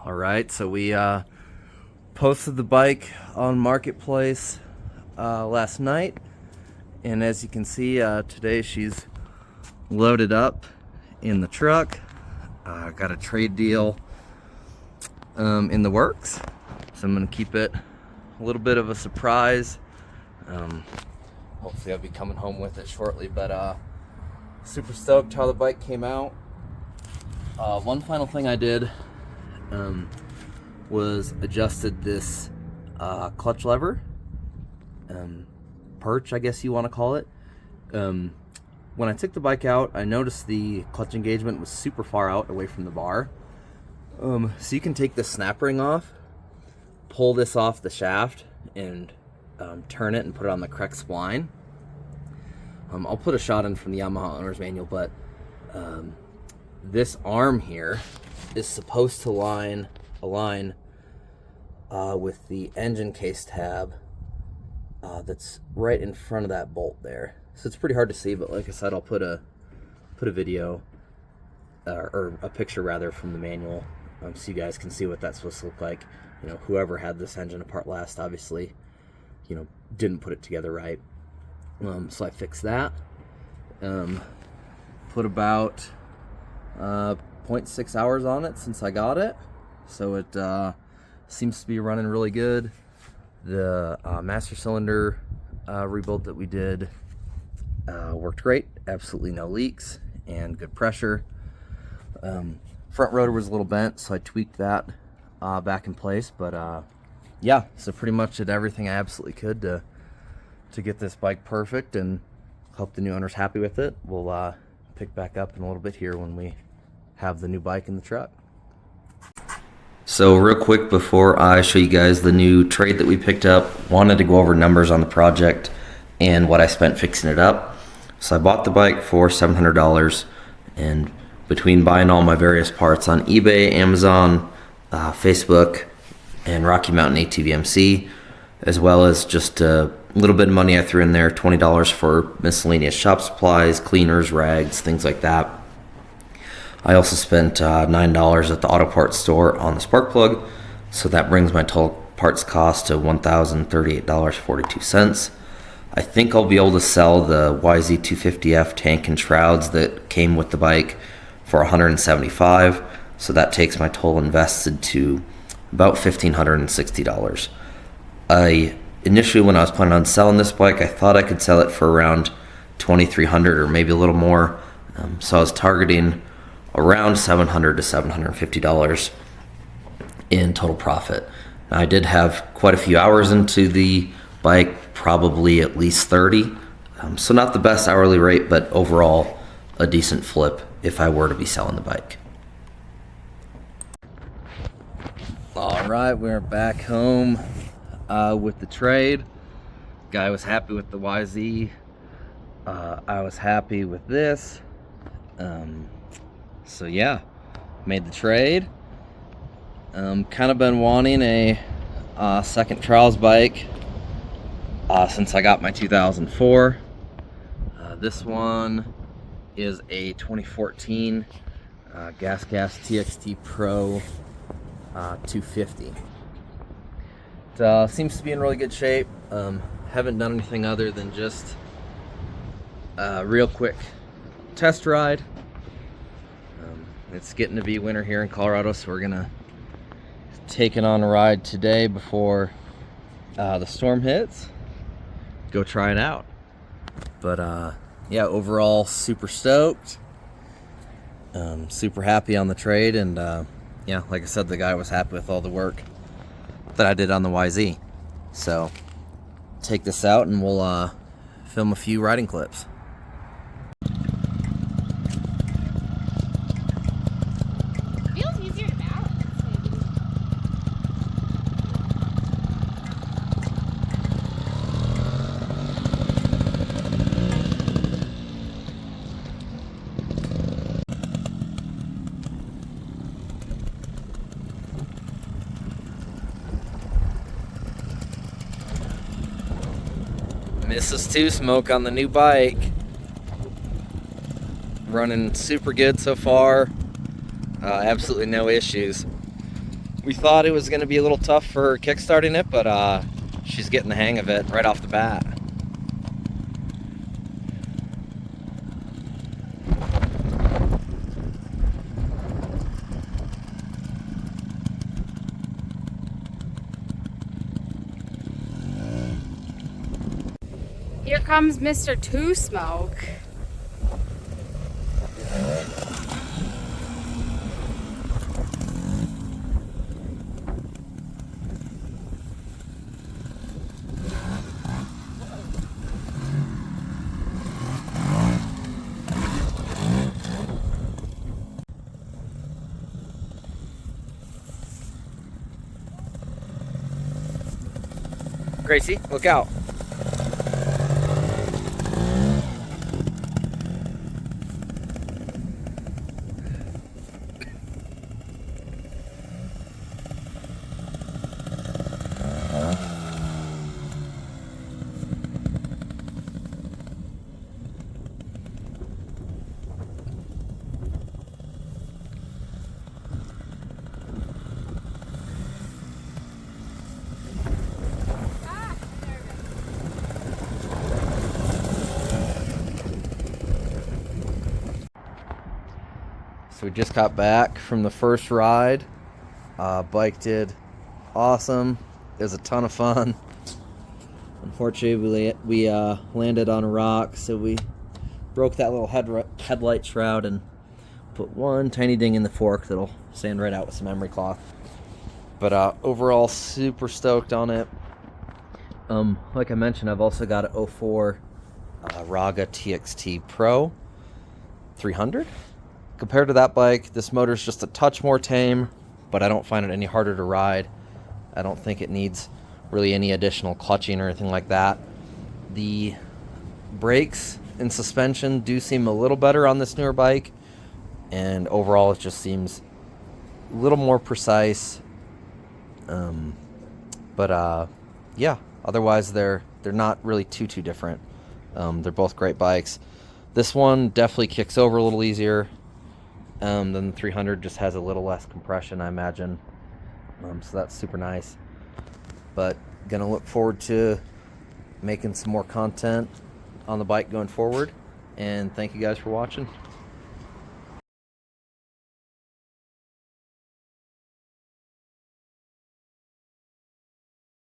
All right, so we posted the bike on Marketplace last night, and as you can see, today she's loaded up in the truck. Got a trade deal in the works, so I'm gonna keep it a little bit of a surprise. Hopefully I'll be coming home with it shortly, but super stoked how the bike came out. One final thing I did was adjusted this clutch lever, perch, I guess you want to call it. When I took the bike out, I noticed the clutch engagement was super far out away from the bar. So you can take the snap ring off, pull this off the shaft, and turn it and put it on the correct spline. I'll put a shot in from the Yamaha owner's manual, but this arm here is supposed to align with the engine case tab that's right in front of that bolt there. So it's pretty hard to see, but like I said, I'll put a video or a picture rather from the manual, so you guys can see what that's supposed to look like. You know, whoever had this engine apart last, obviously, you know, didn't put it together right. So I fixed that. Put about 0.6 hours on it since I got it, so it seems to be running really good. The master cylinder rebuild that we did worked great, absolutely no leaks and good pressure. Front rotor was a little bent, so I tweaked that back in place, but yeah, so pretty much did everything I absolutely could to get this bike perfect, and hope the new owner's happy with it. We'll pick back up in a little bit here when we have the new bike in the truck. So real quick before I show you guys the new trade that we picked up, wanted to go over numbers on the project and what I spent fixing it up. So I bought the bike for $700, and between buying all my various parts on eBay, Amazon, Facebook, and Rocky Mountain ATVMC, as well as just a little bit of money I threw in there, $20 for miscellaneous shop supplies, cleaners, rags, things like that. I also spent $9 at the auto parts store on the spark plug, so that brings my total parts cost to $1,038.42. I think I'll be able to sell the YZ125 tank and shrouds that came with the bike for $175, so that takes my total invested to about $1,560. Initially, when I was planning on selling this bike, I thought I could sell it for around $2,300 or maybe a little more, so I was targeting around $700 to $750 in total profit. Now, I did have quite a few hours into the bike, probably at least 30, so not the best hourly rate, but overall a decent flip if I were to be selling the bike. All right, we're back home with the trade. Guy was happy with the YZ. I was happy with this. So yeah, made the trade. Kind of been wanting a second trials bike since I got my 2004. This one is a 2014 Gas TXT Pro 250. It seems to be in really good shape. Haven't done anything other than just a real quick test ride. It's getting to be winter here in Colorado, so we're gonna take it on a ride today before the storm hits. Go try it out. But yeah, overall super stoked. Super happy on the trade, and yeah, like I said, the guy was happy with all the work that I did on the YZ. So take this out and we'll film a few riding clips. Feels easier to balance, maybe. Mrs. Two Smoke on the new bike. Running super good so far. Absolutely no issues. We thought it was going to be a little tough for her kickstarting it, but she's getting the hang of it right off the bat. Here comes Mr. Two Smoke. Gracie, look out. So we just got back from the first ride. Bike did awesome. It was a ton of fun. Unfortunately, we landed on a rock, so we broke that little headlight shroud and put one tiny ding in the fork that'll sand right out with some emery cloth. But overall, super stoked on it. Like I mentioned, I've also got an 04 Raga TXT Pro 300. Compared to that bike, this motor's just a touch more tame, but I don't find it any harder to ride. I don't think it needs really any additional clutching or anything like that. The brakes and suspension do seem a little better on this newer bike, and overall it just seems a little more precise. Yeah, otherwise they're not really too different. They're both great bikes. This one definitely kicks over a little easier. Then the 300 just has a little less compression, I imagine. So that's super nice. But gonna look forward to making some more content on the bike going forward. And thank you guys for watching.